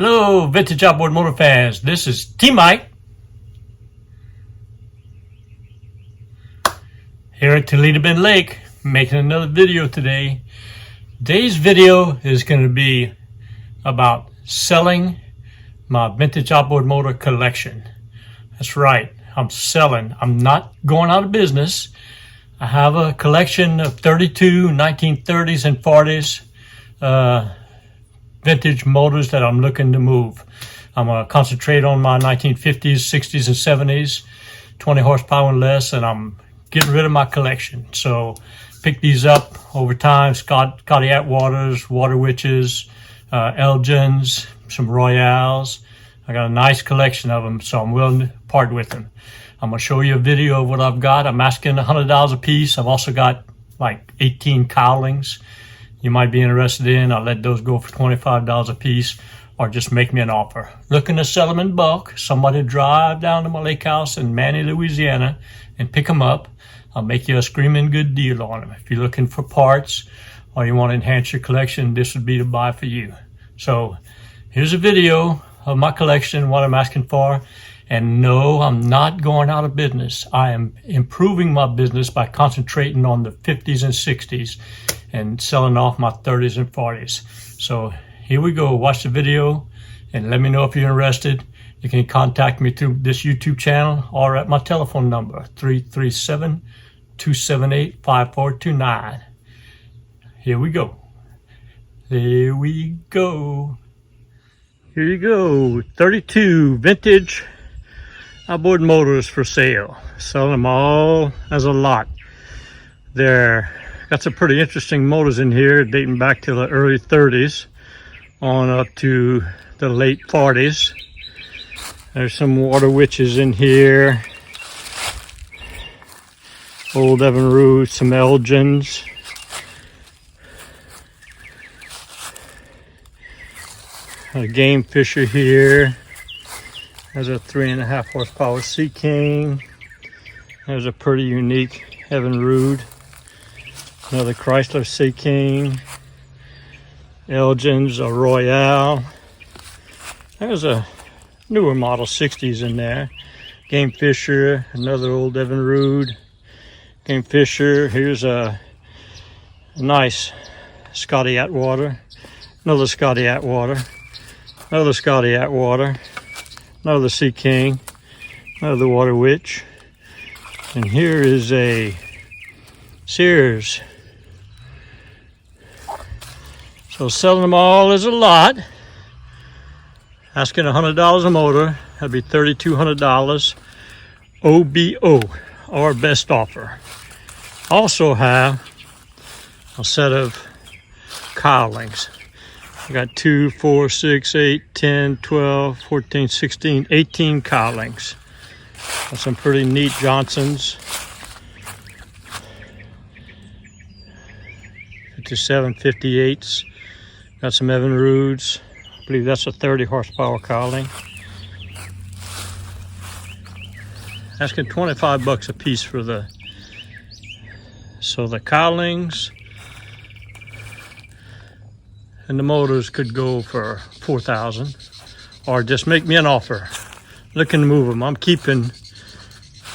Hello, vintage outboard motor fans. This is T-Mike here at Toledo Bend Lake, making another video today. Today's video is going to be about selling my vintage outboard motor collection. That's right, I'm selling. I'm not going out of business. I have a collection of 32 1930s and 40s vintage motors that I'm looking to move. I'm going to concentrate on my 1950s, 60s, and 70s, 20 horsepower and less, and I'm getting rid of my collection. So pick these up over time. Scotty Atwaters, Water Witches, Elgins, some Royales. I got a nice collection of them, so I'm willing to part with them. I'm going to show you a video of what I've got. I'm asking $100 a piece. I've also got like 18 cowlings you might be interested in. I'll let those go for $25 a piece, or just make me an offer. Looking to sell them in bulk. Somebody drive down to my lake house in Manny, Louisiana and pick them up. I'll make you a screaming good deal on them. If you're looking for parts or you want to enhance your collection, this would be the buy for you. So here's a video of my collection, what I'm asking for. And no, I'm not going out of business. I am improving my business by concentrating on the 50s and 60s and selling off my 30s and 40s. So here we go. Watch the video and let me know if you're interested. You can contact me through this YouTube channel or at my telephone number, 337-278-5429. Here we go. There we go. Here you go. 32 vintage outboard motors for sale. Selling them all as a lot. They're got some pretty interesting motors in here dating back to the early 30s on up to the late 40s. There's some Water Witches in here. Old Evinrudes, some Elgins. A Game Fisher here. There's a 3.5 horsepower Sea King. There's a pretty unique Evinrude. Another Chrysler Sea King. Elgin's, a Royale. There's a newer model 60s in there. Game Fisher, another old Evinrude. Game Fisher. Here's a nice Scotty Atwater. Another Scotty Atwater. Another Scotty Atwater. Another Sea King. Another Water Witch. And here is a Sears. So selling them all is a lot. Asking $100 a motor. That'd be $3,200. OBO, or best offer. Also have a set of cowlings. I got 2, 4, 6, 8, 10, 12, 14, 16, 18 cowlings. Got some pretty neat Johnsons. 57, 58s. Got some Evinrudes. I believe that's a 30 horsepower cowling. Asking $25 a piece for the cowlings and the motors could go for $4,000, or just make me an offer. Looking to move them. I'm keeping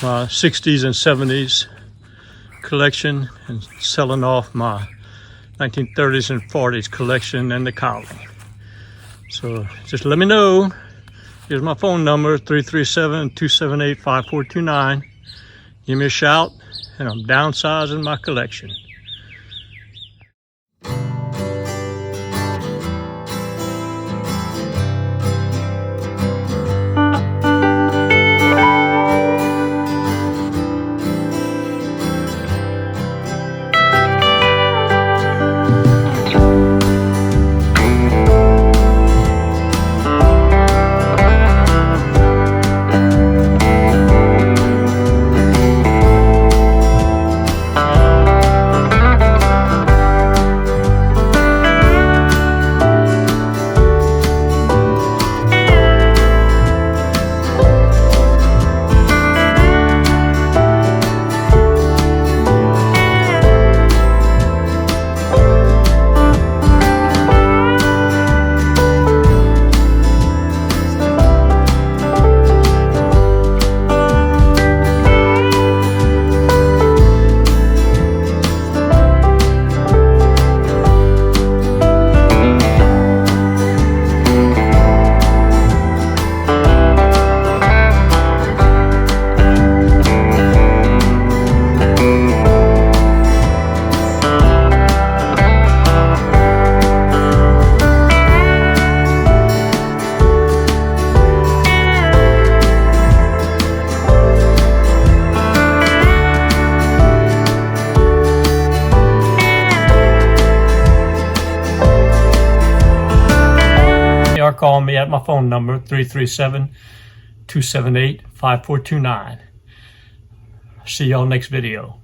my 60s and 70s collection and selling off my 1930s and 40s collection and the cowling. So just let me know. Here's my phone number, 337-278-5429. Give me a shout, and I'm downsizing my collection. me at my phone number, 337-278-5429. See y'all next video.